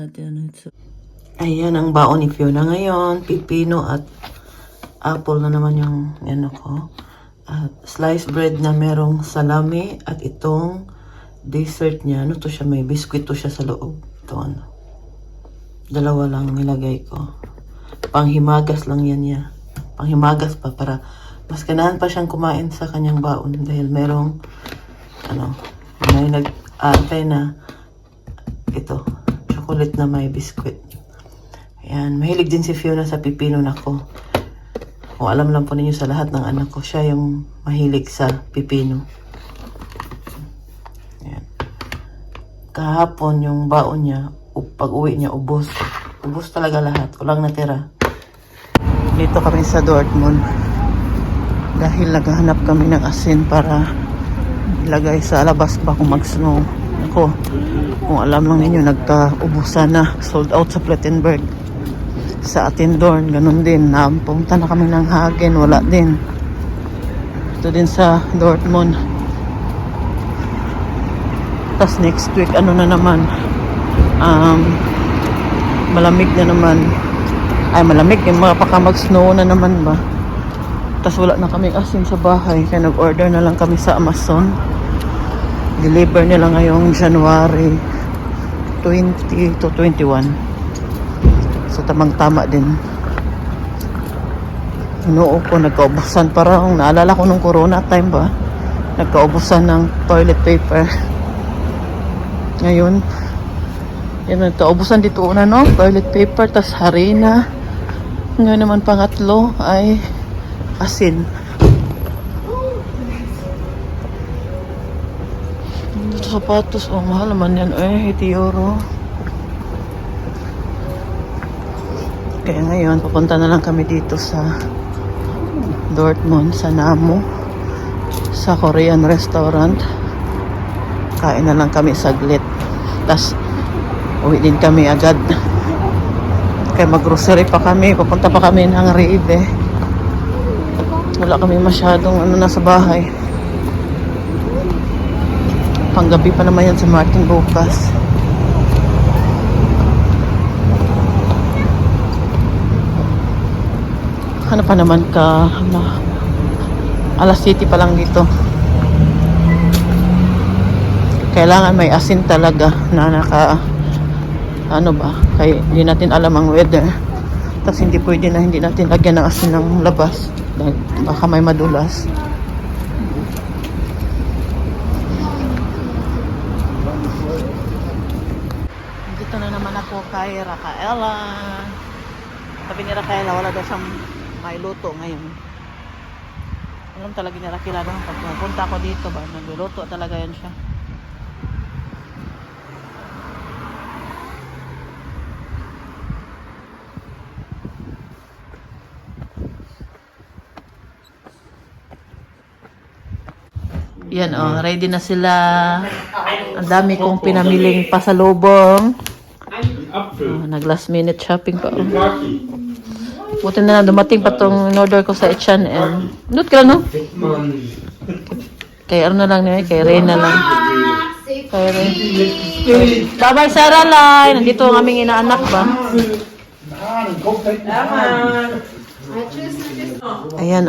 natin. Ayan ang baon ni Fiona ngayon. Pipino at apple na naman yung ano ko. At sliced bread na merong salami at itong dessert niya. Ano to siya? May biskwit to siya sa loob. Ito ano. Dalawa lang nilagay ko. Panghimagas lang yan niya. Panghimagas pa para mas ganahan pa siyang kumain sa kanyang baon dahil merong ano, may nag-aantay na ito, chocolate na may biskwit. Ayan, mahilig din si Fiona sa pipino nako. Kung alam lang po ninyo sa lahat ng anak ko, siya yung mahilig sa pipino. Ayan. Kahapon yung baon niya, pag uwi niya, ubos. Ubos talaga lahat, walang natira. Dito kami sa Dortmund. Dahil naghahanap kami ng asin para ilagay sa labas ba kung mag-snow. Ako, kung alam lang ninyo, nagkaubusan na. Sold out sa Plettenberg. Sa Attendorn, ganun din. Napunta na kami ng Hagen, wala din. Ito din sa Dortmund. Tapos next week, ano na naman, malamig na naman. Ay, malamig. Baka mag-snow na naman ba. Tapos wala na kaming asin sa bahay. Kaya nag-order na lang kami sa Amazon. Deliver nila ngayong January 20 to 21. So tamang-tama din. Inoo ko, nagkaubusan. Parang naalala ko nung corona time ba. Nagkaubusan ng toilet paper. Ngayon, yun, nagkaubusan dito una, no? Toilet paper, tas harina. Ngayon naman pangatlo ay asin. Ito sapatos, oh mahal naman yan, 80 euro. Kaya ngayon, pupunta na lang kami dito sa Dortmund, sa Namo, sa Korean restaurant. Kain na lang kami saglit. Tapos, uwi din kami agad. Kaya mag-grocery pa kami, pupunta pa kami ng Rive. Wala kami masyadong ano na sa bahay. Panggabi pa naman yan sa Martin bukas. Ano pa naman ka alas 7 pa lang dito. Kailangan may asin talaga na ano ba, kaya hindi natin alam ang weather. Tapos hindi pwede na hindi natin lagyan ng asin ng labas. Baka may madulas. Dito na naman ako kay Rafaela. Sabi ni Rafaela, wala daw siyang may luto ngayon. Alam talaga ni Rafaela, pag punta ako dito ba, nagluluto talaga yan siya. Yan ready na sila. Ang dami kong pinamiling pasalubong. Nag last minute shopping pa. Buti na lang dumating pa tong in-order ko sa H&M. Nut ka no? Kay ano na lang niya, kay Reyna lang. Kay Reyna. Bye-bye Sarah Lai. Nandito ang aming inaanak ba? Ayan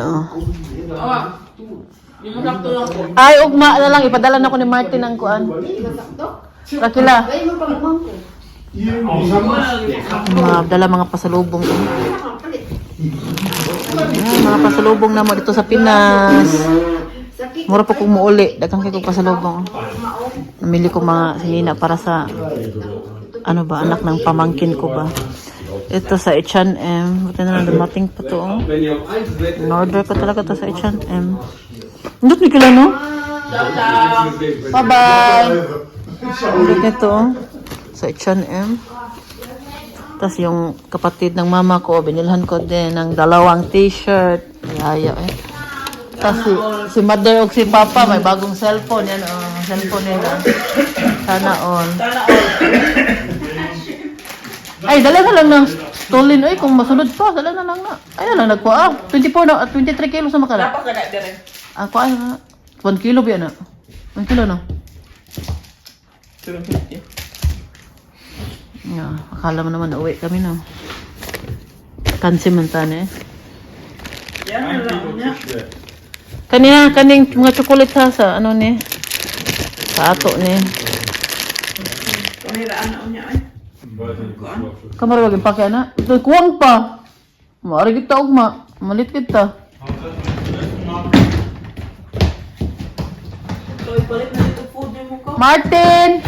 Ay, ugma na lang. Ipadala na ko ni Martin ang kuan. Rakila. Dala mga pasalubong. Mga pasalubong na mo dito sa Pinas. Mura po kong muuli. Dagang kayo kong pasalubong. Namili ko mga sinina para sa ano ba, anak ng pamangkin ko ba. Ito sa H&M. Buti na lang dumating pa to. In-order ko talaga to sa H&M. Hindi ni kila, no? Bye-bye! Ulit nito, sa H&M. Tapos yung kapatid ng mama ko, binilhan ko din ng 2 t-shirt. Yaya Tapos si mother o si papa, may bagong cellphone. Yan cellphone nila. Sana all. Ay, dala na lang ng stolin. Ay, kung masunod pa, dala na lang na. Ay, na lang nagkuha. 24 na, 23 kilos na makala. Dapat na dire. Ako ay 1 kilo ba na? 1 kilo no? 750. Yeah, akala mo naman uwi kami na. Kansimantan eh. Yan lang niya. Kaning mga chocolate sa ano ni? Sa ato ni. Kaniraan na niya ay. Kamara lagi pakai na. Ito kuwang pa. Maari kita ugma. Malit kita. So, ipalit na dito food mo ko. Martin!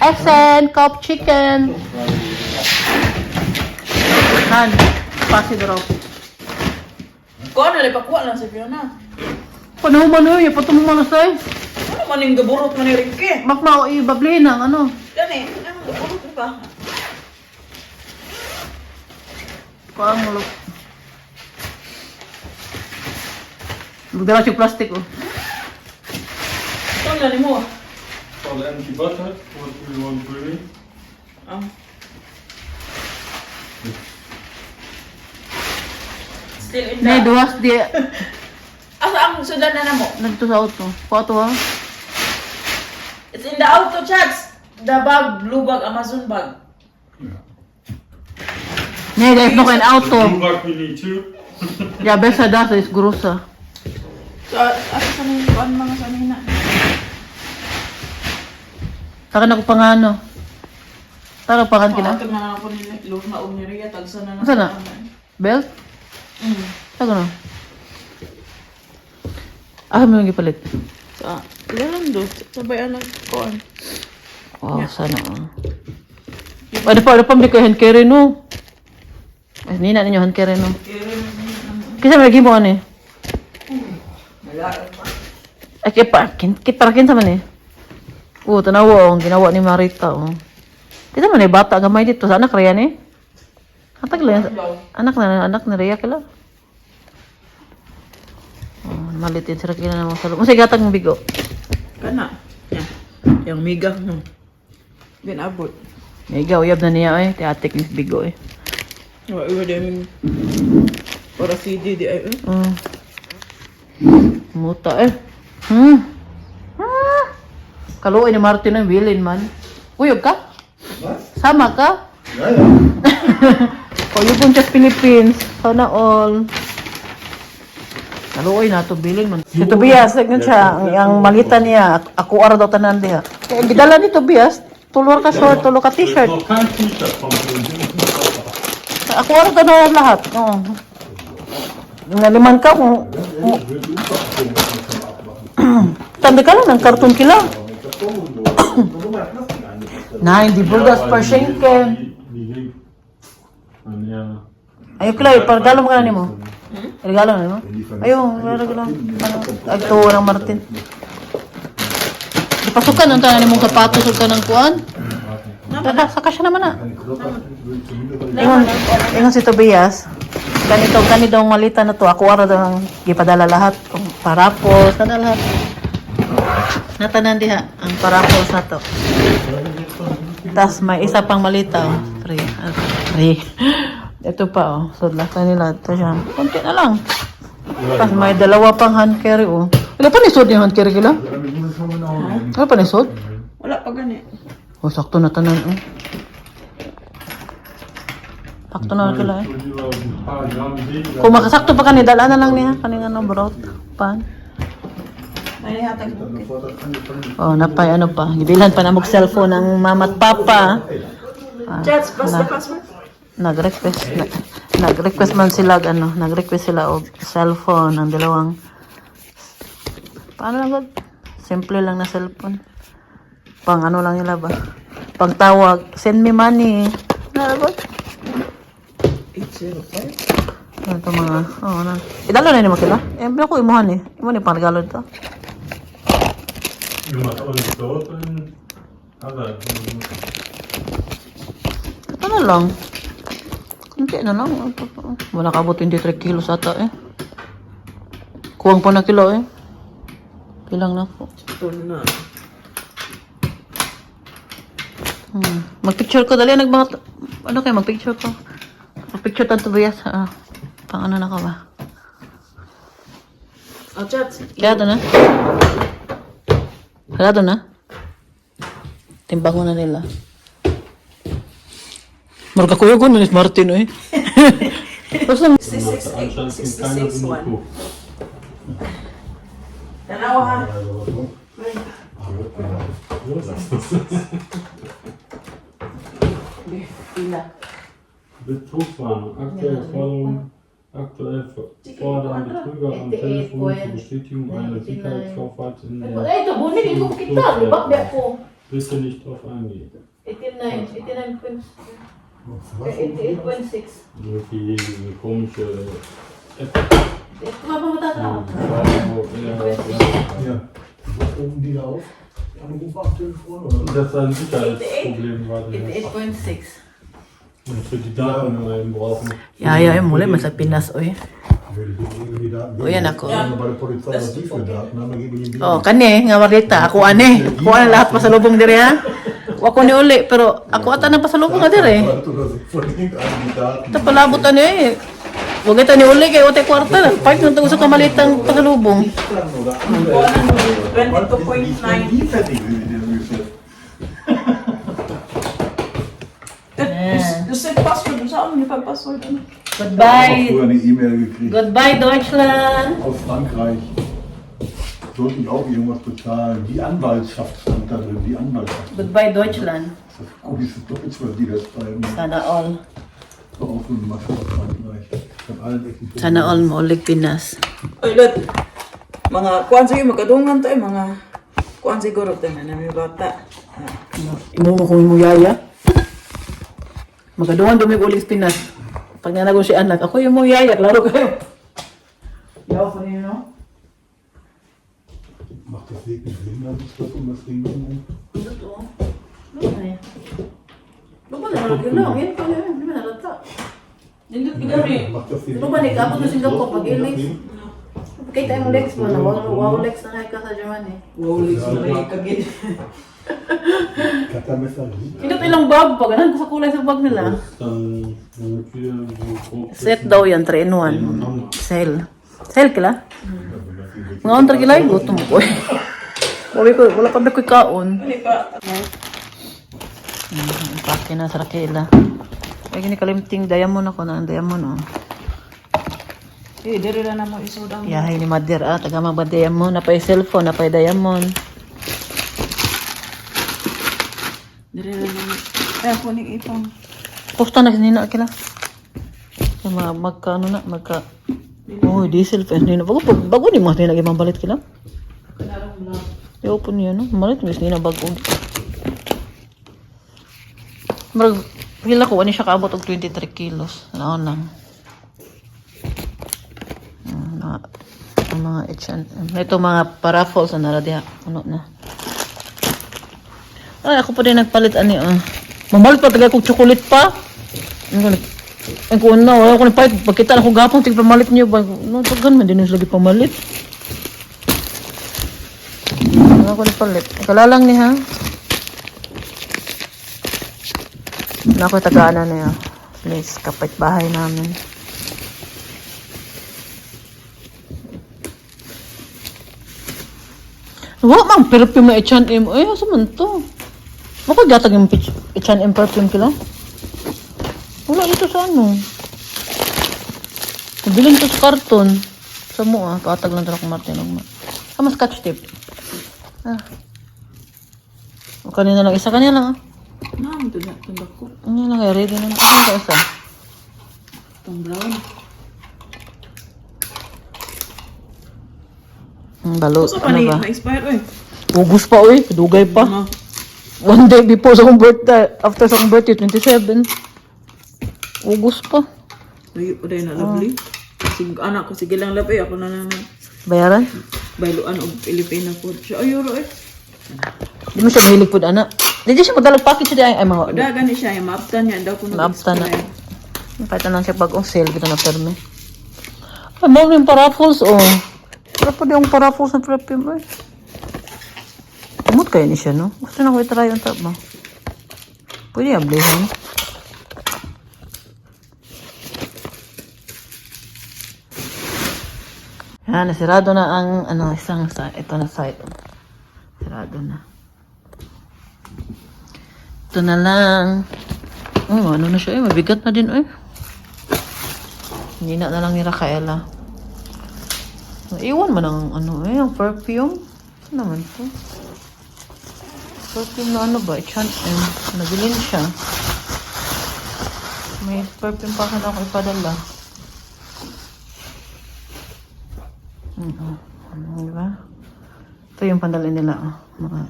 Essen! Cup chicken! Han, pasi draw. Ko na pakuha lang sa Fiona. Panahon man yun, yung patong mga say. Ano man yung gaburot man ni Ricky? Makmao ibabli ng ano. Gani, ang gaburot mo ba? Paang mulok. Magdala siya plastic oh. Ito ang gani mo. For the empty butter, what do you want really? Still in Nay, the... duwas di. Asa ang sudan na na mo? Nagto sa auto. Pato ha. It's in the auto, chats. The bag, blue bag, Amazon bag. Nay, there's no kain Blue auto. bag we need too. Ya, besa da sa isgurusa. So, asa sa mga mga sanina? Takan ako pangano. Tara pangan kina. Ito na ako ni Luna o ni Rhea, tagsa na Asa na? Belt? Tago na. Ah, may lagi palit. Sa, ilan doon? Sabay anak ko. Wow, sana. Ada pa beli ko hand carry no. Nina ninyo hand carry no. Kisa may lagi mo ani? Ay, kiparkin sa man eh. Tanawa ang ginawa ni Marita oh. Kita man eh, bata gamay dito sa anak Rhea ni. Hatag lang. Anak ni Rhea kila. Oh, malitin sila kila na mga salo. Masay gatag mong bigo. Kana. Yan. Yung miga no. Binabot. Mega uyab na niya eh. Tiatik ni bigo eh. Iwa din para CD di ay. Muta eh. Kaluoy ni Martin ang wilin man. Uyog ka? Sama ka? Uyog sa Philippines. Sana all. Kaluoy na to bilin man. Si Tobias, ganyan siya. Ang malita niya, ako araw daw tanan diha. Kaya gidala ni Tobias, tulor ka short, tulor ka t-shirt. Well, can't t-shirt from the Ako araw tanan lahat. Oo. Naliman ka kung... Tanda ka lang ng karton kila. Na, hindi bulgas per Schenken. Ayo kila, regalo mo ka na mo. Regalo na mo? Ayo, regalo. Agto ng Martin. Pasukan ang tanan mong sapatos ug kanang kuan. Tada, saka siya naman na. Ingon si Tobias. Ganitong malita na to. Ako ara daw ang gipadala lahat. Kung parapos, na lahat. Natanan diha ang parapos na to. Tas may isa pang malita. Oh. Three. Ito pa oh. So lahat nila. Ito siya. Kunti na lang. Tas may dalawa pang hand carry oh. Wala pa nisod yung hand carry kila? Wala pa nisod? Wala pa gani. Oh, sakto na tanan oh. Sakto na kila eh. Kung makasakto pa kani, dala na lang niya. Kaning ano, broth pan. May hatag mo. Oh, napay ano pa. Gibilhan pa na mong cellphone ng mama at papa. Chats, basta password. Nag-request man sila ano, nag-request sila og cellphone ng dalawang. Paano lang ba? Simple lang na cellphone. Pang ano lang nila ba? Pang tawag, send me money. Ano ba? 805. Ito mga, ano. Idalo na ni mo kila? Pero ko imuhan eh. Imo ni pang regalo ito. Ano lang? Kunti na lang. Wala ka abot 23 kilos ata eh. Kuwang pa na kilo eh. Pilang na po. Ito na. Mag-picture ko dali. Ano kayo? Mag-picture ko. Mag-picture tanto ba yes? Pang ano na ka ba? Oh, chats. Kaya ito na? Kaya ito na? Timbang mo na nila. Marga kuya ko, Nunes Martin, eh. Basta, 66, Anscheinend gibt keiner 66 one. Benito. Tanawa ha. Pila. Betrugswarnung. Aktuelle Forderung. Aktuell fordern Betrüger am Telefon zur Bestätigung einer Sicherheitskaufart in der ito, bunin, ito kita, di ba? Di ako. Bitte nicht drauf eingehen. 89, 88.6. Irgendwie diese komische App. Ito nga ba matatawa? Ja. Oben die da auf? Anruf auf Telefon oder? Das ist ein Sicherheitsproblem gerade. 88.6. Und für die Daten eben brauchen. Ja, muli, man sa Pinas, oy. Will die irgendwie Daten O, yan ako. Wenn wir bei der Polizei was die für Daten haben, dann geben wir die Oh, kani, nga marita. Ako ane. Ako ane lahat pasalubong dire, ha? Ako ni uli, pero ako ata na pasalubong ka dire. Oder sie von irgendeinem die Daten. Ito palabot ano eh. Huwag ito ni uli kay Ote Kwarta. Park nung tago sa kamalitang pasalubong. 22.9. Die fertig sind die denn ungefähr. Du set password, du sagst mir Password. Ich habe Goodbye. früher eine E-Mail gekriegt Goodbye, Deutschland. aus Frankreich. Sollte ich auch irgendwas bezahlen. Die Anwaltschaft stand da drin, die Anwaltschaft. Goodbye, Deutschland. Das ist komisches Deutsch, was die da schreiben. Sana all. So auch so eine Masche aus Frankreich. Von allen Ecken. Sana all mo ulit Pinas. Ay, Lord. Mga kuwan sa'yo, magkadungan tayo, mga kuwan siguro tayo na may bata. Imo mo kung imo yaya. Magaduhan dumi ko ulit Pinas. Pag nanago si anak, ako yung mo yaya, klaro kayo. Yaw pa rin, no? Macht das wirklich Sinn, dass ich das um das Ding rum? Macht das Sinn? Ano ba, nag-abot na Singapore pag ilex? Kaya tayong lex mo na, wow lex na kaya ka sa Germany. Wow, Liz, may kagid. Katamesser. Hindi ilang bag pa, ganun ko sa kulay sa bag nila. Dann damit wir so grob Set daw yan, 3-in-1. Sale. Sale kila? Mga on kila yung gutom ko eh. Wala pa ba ko'y kaon. Hindi pa. Pake na sa Rakela. Ay, gini kalimting diamond ako na. Diamond, oh. Eh, diri na mo isudang. Yahay ni Mader, ah. Taga ba diamond? Napay cellphone, napay diamond. Diri na mo. Kaya ko ning ipang. Posta na kanina kila. Kaya magka, ano na, magka... Oh, diesel pa. Bago ni mga tinagay mabalit kila. Kanarang mo lang. I-open niya, no? Malit, mas nina bago. Marag, pila ko, ano siya kaabot og 23 kilos. Naon lang. Ang mga H&M. Ito mga paraffles na naradiha. Ano na. Ay, ako pa din nagpalit, ani, Mamalit pa, tagay kong chocolate pa. Ang ko na, wala ko nagpalit. Pagkita na ko gapong, tigpamalit niyo ba? No, tagan, man din yung lagi pamalit. Wala ko nagpalit. Ikalalang ni, ha? Na ako tagaan na niya. Please, kapit bahay namin. Wala mang perfume na H&M. Ay, asa man to? Baka gatag yung H&M perfume kila? Wala ito sa ano. Nabilin ko sa karton. Sa mo paatag lang talaga Martin. Kama scotch tape. O kanina lang isa. Kanina lang Naam, tundak ko. Ano lang, ready na. Ano ka isa? Itong brown. Balot. Gusto pa Ano ni ba? na-expire, oy. Ugos pa, oy. Dugay pa. Ano? One day before sa akong birthday. After sa akong birthday, 27. Ugos pa. Uy, uday na lovely. Sig anak ko sige lang labi ako na nang Bayaran? bayluan og Filipino food. Siya ay euro eh. Di mo siya mahilig po, anak. Di siya madalag package siya di ay mga. Dagan ni siya, maaptan niya daw ko Maaptan na. Kahit na lang siya pag sale, kita na perme. Ay, mo yung paraffles, oh. Para pa di yung paraffles na perfume, eh. Umot kayo ni siya, no? Gusto na ko itry yung top, mo. Pwede ablihan. Yan, nasirado na ang, isang side. Ito na side. Sirado na. Ito na lang. Oh, ano na siya eh. Mabigat na din eh. Hindi na lang ni Rafaela. Iwan mo ng ano eh, ang perfume. Ano naman to? Perfume na ano ba? H&M. Nabilin siya. May perfume pa ka na ako ipadala. Diba? Ito yung pandali nila. Oh. Mga,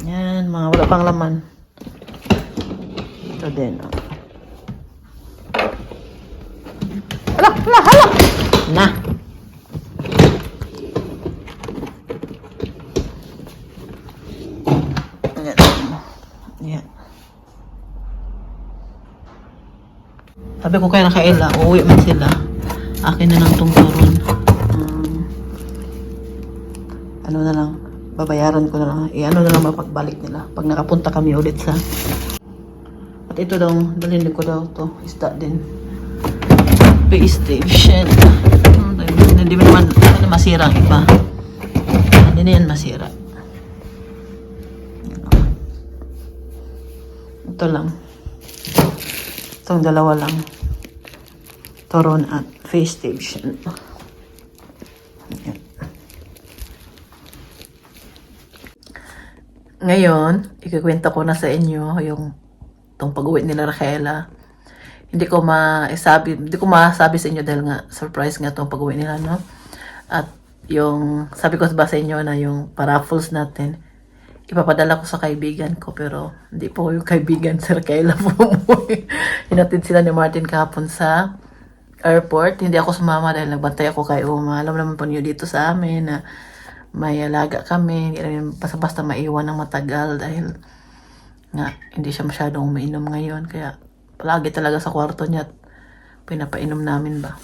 yan, mga wala pang laman. Ito din. Oh. Hala! Na! Yan. Sabi ko kay Rafaela, uuwi man sila. Akin na lang tong turon. Ano na lang, babayaran ko na lang. Ano na lang mapagbalik nila. Pag nakapunta kami ulit sa... At ito daw, dalhin ko daw to. Isda din. Base station. Hindi naman masira ang iba. Hindi na yan masira. Ito lang. Itong dalawa lang. Toron at face station. Ayan. Ngayon, ikikwenta ko na sa inyo yung itong pag-uwi nila Rafaela. Hindi ko masabi sa inyo dahil nga surprise nga itong pag-uwi nila, no? At yung sabi ko ba sa inyo na yung paraffles natin, ipapadala ko sa kaibigan ko, pero hindi po yung kaibigan sa Rafaela po umuwi. Hinatid sila ni Martin kahapon sa airport. Hindi ako sumama dahil nagbantay ako kay Uma. Alam naman po niyo dito sa amin na may alaga kami. Hindi namin basta-basta maiwan ng matagal dahil nga hindi siya masyadong umiinom ngayon. Kaya palagi talaga sa kwarto niya at pinapainom namin ba.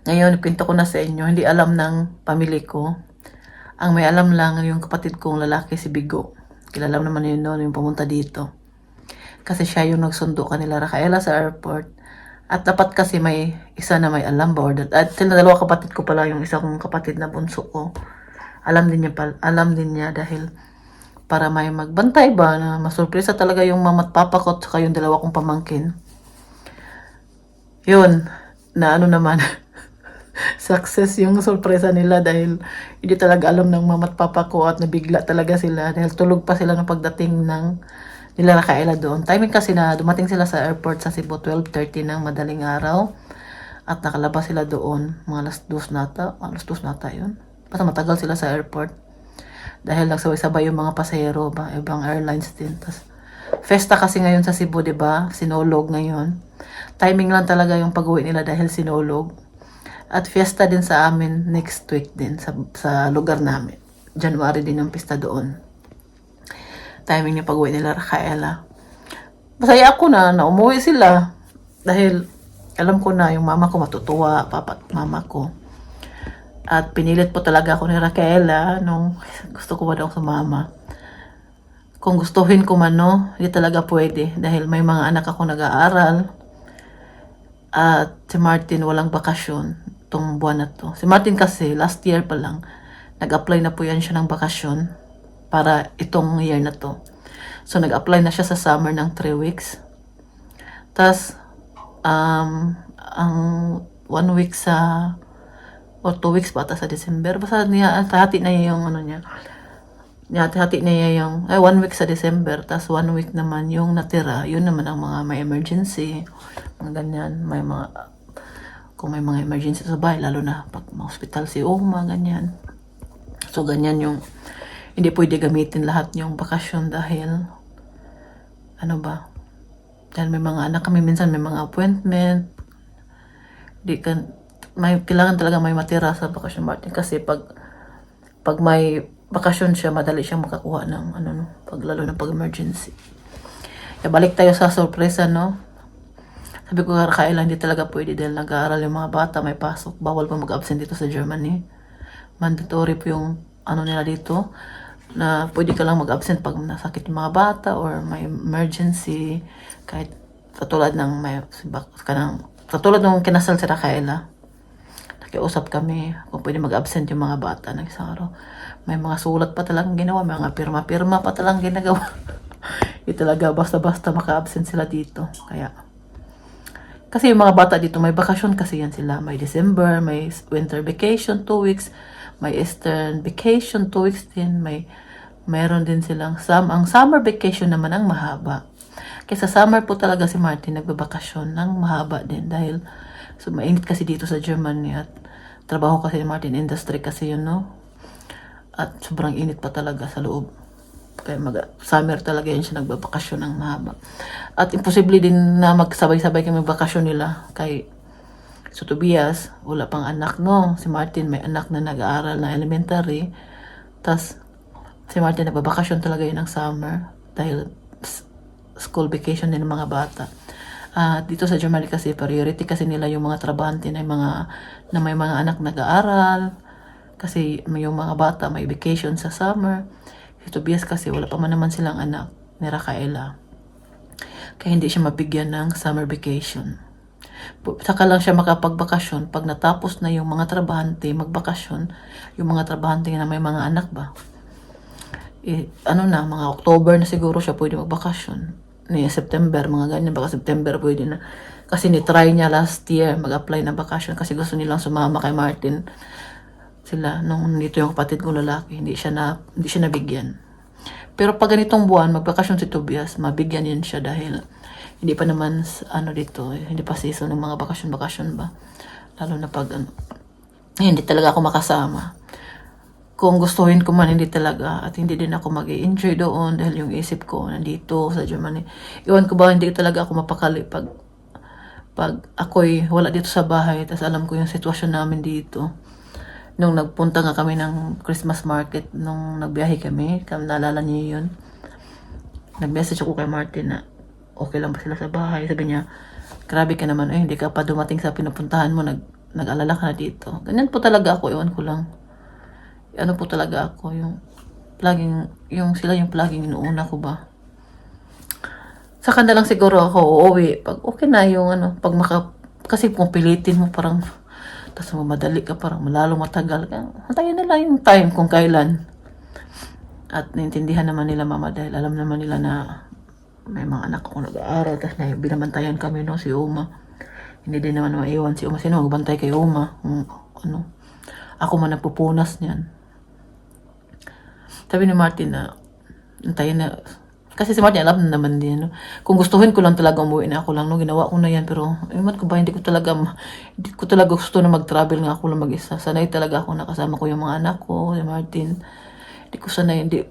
Ngayon, kwento ko na sa inyo, hindi alam ng pamilya ko. Ang may alam lang yung kapatid kong lalaki, si Bigo. Kilala naman yun noon, yung pumunta dito. Kasi siya yung nagsundo kanila Rafaela sa airport. At dapat kasi may isa na may alam ba. At sila dalawa kapatid ko pala, yung isa kong kapatid na bunso ko. Alam din niya dahil para may magbantay ba na masurpresa talaga yung mama at papa ko at saka yung dalawa kong pamangkin. Yun, na ano naman, success yung surpresa nila dahil hindi talaga alam ng mama at papa ko at nabigla talaga sila dahil tulog pa sila ng pagdating ng nila Rafaela doon. Timing kasi na dumating sila sa airport sa Cebu 12:30 ng madaling araw at nakalabas sila doon mga alas 2 nata yun. Basta matagal sila sa airport. Dahil nagsabay-sabay yung mga pasahero ba, ibang airlines din. Tas, festa kasi ngayon sa Cebu, di ba? Sinulog ngayon. Timing lang talaga yung pag-uwi nila dahil sinulog. At fiesta din sa amin next week din sa lugar namin. January din ang pista doon. Timing yung pag-uwi nila Rafaela. Masaya ako na umuwi sila. Dahil alam ko na yung mama ko matutuwa, papa at mama ko. At pinilit po talaga ako ni Rafaela nung gusto ko ba daw sumama. Kung gustuhin ko man, no, hindi talaga pwede. Dahil may mga anak ako nag-aaral. At si Martin walang bakasyon itong buwan na to. Si Martin kasi last year pa lang, nag-apply na po yan siya ng bakasyon para itong year na to. So nag-apply na siya sa summer ng 3 weeks. Tas, ang 1 week sa o 2 weeks pa ata sa December. Basta hati na niya yung ano niya. Hati na niya yung 1 week sa December. Tapos 1 week naman yung natira. Yun naman ang mga may emergency. Mga ganyan. Kung may mga emergency sa bahay. Lalo na pag ma-hospital si Uma. Ganyan. So ganyan yung hindi pwede gamitin lahat yung bakasyon dahil ano ba? Dahil may mga anak kami. Minsan may mga appointment. Kailangan talaga may matira sa bakasyon Martin kasi pag may bakasyon siya, madali siyang makakuha ng lalo na pag emergency. Kaya balik tayo sa sorpresa, no? Sabi ko Rafaela, hindi talaga pwede dahil nag-aaral yung mga bata, may pasok, bawal pa mag-absent dito sa Germany. Mandatory po yung nila dito na pwede ka lang mag-absent pag nasakit yung mga bata or may emergency, kahit katulad ng katulad ng kinasal si Rafaela. Nakiusap kami kung pwede mag-absent yung mga bata ng isang araw. May mga sulat pa talagang ginawa, may mga pirma-pirma pa talagang ginagawa. Hindi talaga basta-basta maka-absent sila dito. Kaya, kasi yung mga bata dito, may bakasyon kasi yan sila. May December, may winter vacation, 2 weeks. May Eastern vacation, 2 weeks din. Mayroon din silang, ang summer vacation naman ang mahaba. Kaya sa summer po talaga si Martin nagbabakasyon ng mahaba din. Dahil, so mainit kasi dito sa Germany at trabaho kasi ni Martin, industry kasi yun, no? At sobrang init pa talaga sa loob. Kaya summer talaga yun siya nagbabakasyon ng mahaba. At imposible din na magsabay-sabay kami magbakasyon nila. Kay so Tobias, wala pang anak, no? Si Martin may anak na nag-aaral na elementary. Tas si Martin nagbabakasyon talaga yun ng summer. Dahil school vacation din ng mga bata. Dito sa Germany kasi priority kasi nila yung mga trabahante na may mga anak nag-aaral. Kasi yung mga bata may vacation sa summer. Si Tobias kasi wala pa man naman silang anak ni Rafaela. Kaya hindi siya mabigyan ng summer vacation. Saka lang siya makapagbakasyon pag natapos na yung mga trabahante magbakasyon. Yung mga trabahante na may mga anak ba. Mga October na siguro siya pwede magbakasyon. September, mga ganyan. Baka September pwede na. Kasi ni-try niya last year mag-apply ng bakasyon kasi gusto nilang sumama kay Martin. Sila, nung dito yung kapatid kong lalaki, hindi siya nabigyan. Pero pag ganitong buwan, magbakasyon si Tobias, mabigyan yan siya dahil hindi pa naman, dito, hindi pa season ng mga bakasyon ba. Lalo na pag, hindi talaga ako makasama. Kung gustuhin ko man, hindi talaga. At hindi din ako mag-i-enjoy doon dahil yung isip ko nandito sa Germany. Iwan ko ba, hindi talaga ako mapakali pag ako'y wala dito sa bahay, tapos alam ko yung sitwasyon namin dito. Nung nagpunta nga kami ng Christmas market, nung nagbiyahe kami, naalala niyo yun. Nag-message ako kay Martin na okay lang ba sila sa bahay. Sabi niya, grabe ka naman, hindi ka pa dumating sa pinupuntahan mo, nag-alala ka na dito. Ganyan po talaga ako, iwan ko lang. Ano po talaga ako, sila yung palaging inuuna ko ba. Sa kanila lang siguro ako uuwi. Pag okay na yung kasi kung pilitin mo parang, tapos mamadali ka, parang malalong matagal ka. Hantayin nila yung time kung kailan. At naintindihan naman nila mama dahil alam naman nila na may mga anak ako nag-aaral. Tapos binabantayan kami, no, si Uma. Hindi din naman maiwan si Uma. Sino magbantay kay Uma? Ako man nagpupunas niyan. Sabi ni Martin na, hantayin na. Kasi si Martin alam na naman din, no? Kung gustuhin ko lang talaga umuwi na ako lang, no? Ginawa ko na yan, pero ewan ko ba, hindi ko talaga gusto na mag-travel nga ako lang mag-isa. Sanay talaga ako nakasama ko yung mga anak ko, si Martin. Hindi ko sanay, hindi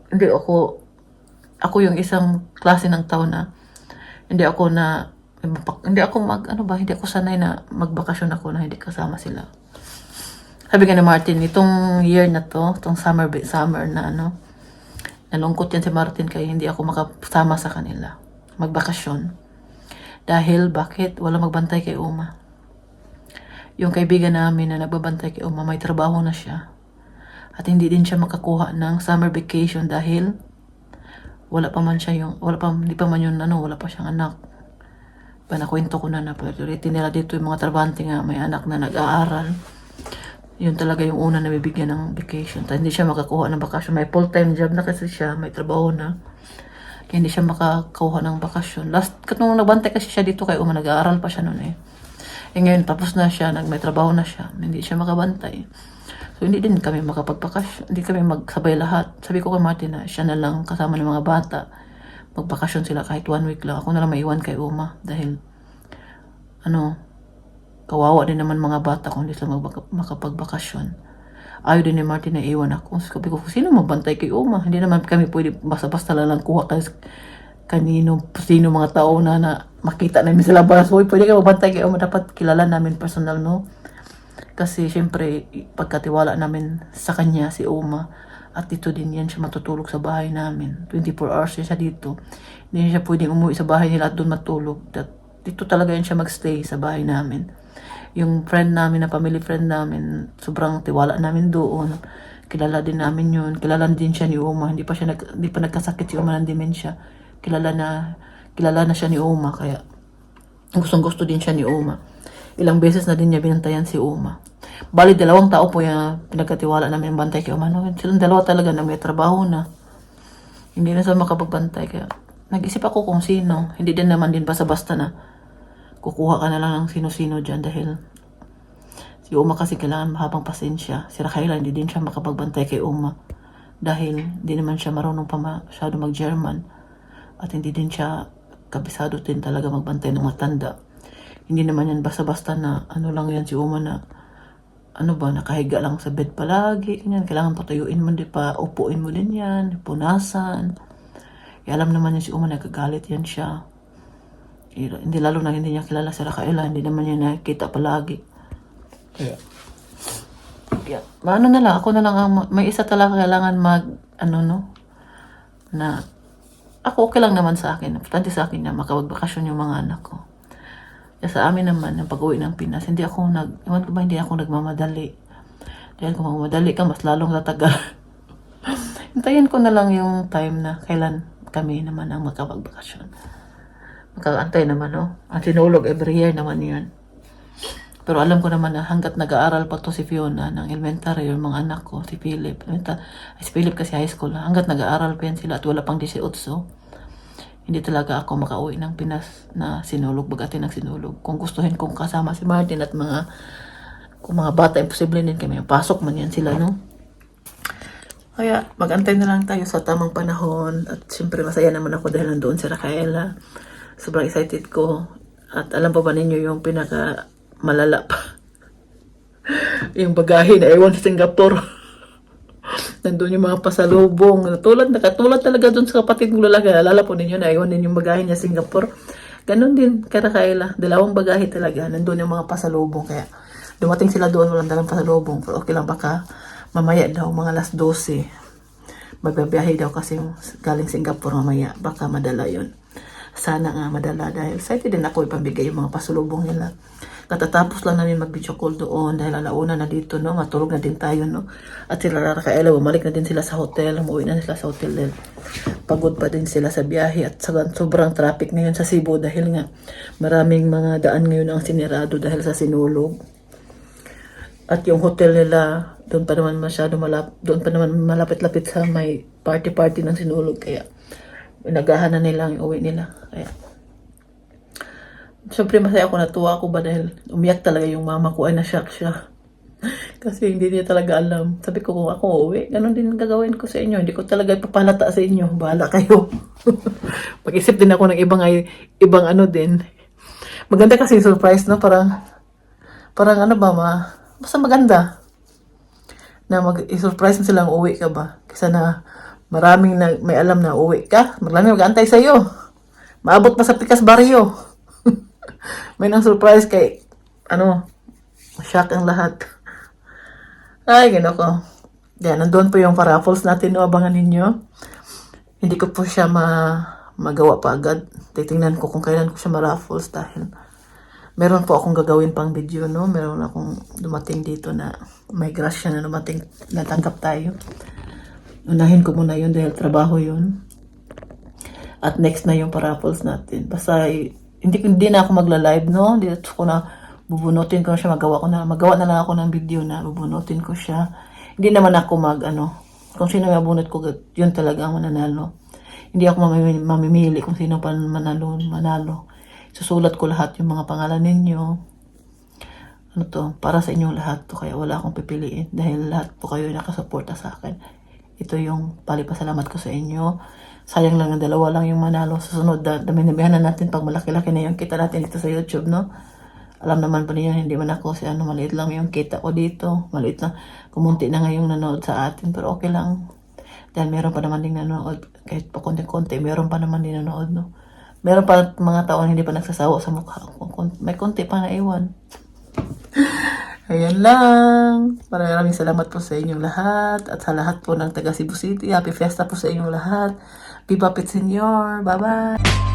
ako yung isang klase ng tao na hindi ako sanay na magbakasyon ako na hindi kasama sila. Sabi nga ni Martin, itong year na to, itong summer na nalungkot yan si Martin kaya hindi ako makasama sa kanila magbakasyon. Dahil bakit? Wala magbantay kay Uma. Yung kaibigan namin na nagbabantay kay Uma, may trabaho na siya. At hindi din siya makakuha ng summer vacation dahil wala pa siyang anak. Panakwento ko na priority nila dito yung mga trabahante nga may anak na nag-aaral. Yun talaga yung una na bibigyan ng vacation. Hindi siya makakuha ng bakasyon. May full-time job na kasi siya. May trabaho na. Kaya hindi siya makakuha ng bakasyon. Nung nabantay kasi siya dito kay Uma, nag-aaral pa siya noon eh. Ngayon, tapos na siya. May trabaho na siya. Hindi siya makabantay. So, hindi din kami makapagbakasyon. Hindi kami magsabay lahat. Sabi ko kay Martin na siya na lang kasama ng mga bata. Magbakasyon sila kahit 1 week lang. Ako na lang maiwan kay Uma. Dahil, kawawa din naman mga bata kung hindi sila makapagbakasyon. Ayaw din ni Martin na iwan ako. Sabi ko, sino magbantay kay Uma? Hindi naman kami pwede basta-basta lang kuha sino mga tao na makita namin sa labas. Uy, pwede kayo magbantay kay Uma. Dapat kilala namin personal, no? Kasi syempre, pagkatiwala namin sa kanya, si Uma, at dito din yan siya matutulog sa bahay namin. 24 hours siya dito. Hindi siya pwedeng umuwi sa bahay nila at doon matulog. Dito talaga yan siya magstay sa bahay namin. Yung friend namin, na family friend namin, sobrang tiwala namin doon. Kilala din namin yun. Kilala din siya ni Uma. Hindi pa nagkasakit si Uma ng dementia. Kilala na siya ni Uma. Kaya gustong-gusto din siya ni Uma. Ilang beses na din niya binantayan si Uma. Bali, 2 tao po yung pinagkatiwala namin bantay kay Uma. Silang 2 talaga na may trabaho na. Hindi na sila makapagbantay. Kaya nag-isip ako kung sino. Hindi din naman din basta-basta na kukuha ka na lang ng sino-sino dyan dahil si Uma kasi kailangan mahabang pasensya. Si Raquel, hindi din siya makapagbantay kay Uma dahil hindi naman siya marunong pa masyado mag-German at hindi din siya kabisado din talaga magbantay ng matanda. Hindi naman yan basta-basta na ano lang yan si Uma na nakahiga lang sa bed palagi. Ganyan. Kailangan patuyuin mo din pa, upuin mo din yan, punasan. Alam naman yan si Uma, nagkagalit yan siya. Hindi lalo na hindi niya kilala si Raquel, hindi naman niya nakikita palagi. Kaya, ano na lang, ako na lang, may isa talaga kailangan na, ako okay lang naman sa akin. Importante sa akin na makapagbakasyon yung mga anak ko. Kaya sa amin naman, ang pag-uwi ng Pinas, hindi ako nagmamadali. Dahil kung magmamadali ka, mas lalong tatagal. Hintayin ko na lang yung time na kailan kami naman ang makapagbakasyon. Magkakaantay naman, no? Ang sinulog every year naman yan. Pero alam ko naman na hanggat nag-aaral pa to si Fiona ng elementary, yung mga anak ko, si Philip. Si Philip kasi high school na. Hanggat nag-aaral pa yan sila at wala pang 18. Hindi talaga ako makauwi ng Pinas na sinulog, bagatin ng sinulog. Kung gustuhin kong kasama si Martin at kung mga bata, imposible din kami. Pasok man yan sila, no? Kaya mag-antay na lang tayo sa tamang panahon. At siyempre masaya naman ako dahil nandoon si Raquel. Sobrang excited ko. At alam pa ba ninyo yung pinaka malala pa? Yung bagahe na ewan sa Singapore. Nandun yung mga pasalubong. Nakatulad talaga dun sa kapatid ng lalaki. Alala po ninyo na ewan din yung bagahe niya Singapore. Ganon din kay Raquel. 2 bagahe talaga. Nandun yung mga pasalubong. Kaya dumating sila doon, walang dalang pasalubong. Pero okay lang, baka mamaya daw, mga alas 12. Magbabiyahe daw kasi galing Singapore mamaya. Baka madala yun. Sana nga madala dahil excited din ako ipambigay yung mga pasalubong nila. Katatapos lang namin mag-video call doon dahil alauna na dito, no? Matulog na din tayo, no? At sila Raquel, bumalik na din sila sa hotel. Umuwi na sila sa hotel din. Pagod pa din sila sa biyahe at sobrang traffic ngayon sa Cebu dahil nga maraming mga daan ngayon ang sinirado dahil sa sinulog. At yung hotel nila, doon pa naman malapit-lapit sa may party-party ng sinulog. Kaya nagahan na nila ang uwi nila. Kaya syempre masaya ako, natuwa ako ba dahil umiyak talaga yung mama ko, ay na-shock siya. Kasi hindi niya talaga alam. Sabi ko, kung ako uuwi, ganun din gagawin ko sa inyo. Hindi ko talaga ipapalata sa inyo. Bahala kayo. Pag-isip din ako ng ibang ano din. Maganda kasi surprise, no? Parang ano ba, basta maganda. Na mag-surprise mo silang uwi ka ba? Kasi na maraming may alam na uwi ka. Maraming mag-aantay sa iyo. Maabot pa sa Pikas Barrio. May nang surprise kay shock ang lahat. Ay, gano'n ko. Yan, nandun po yung paraffles natin, no? Abangan ninyo. Hindi ko po siya magawa pa agad. Titingnan ko kung kailan ko siya ma-raffles dahil meron po akong gagawin pang video, no? Meron akong dumating dito na may grasya na dumating, natanggap tayo. Unahin ko muna yun dahil trabaho yun. At next na yung paraffles natin. Basta hindi na ako magla-live, no? Dito ko na bubunutin ko na siya, magawa na lang ako ng video na bubunutin ko siya. Hindi naman ako kung sino mabunot ko, yun talaga ang mananalo. Hindi ako mamimili kung sino pa manalo. Susulat ko lahat yung mga pangalan ninyo. Para sa inyong lahat to, kaya wala akong pipiliin dahil lahat po kayo nakasuporta sa akin. Ito yung palipasalamat ko sa inyo. Sayang lang ang 2 lang yung manalo. Susunod, damihan na natin pag malaki-laki na yung kita natin dito sa YouTube, no? Alam naman po niyo, hindi man ako maliit lang yung kita ko dito. Maliit lang. Kumunti na ngayong nanood sa atin, pero okay lang. Dahil meron pa naman din nanood. Kahit pa konti-konti, meron pa naman din nanood, no? Meron pa mga taon hindi pa nagsasawa sa mukha ko. May konti pa na iwan. Ayan lang. Maraming salamat po sa inyong lahat. At sa lahat po ng taga Cebu City. Happy Fiesta po sa inyong lahat. Viva Pet Señor. Bye-bye.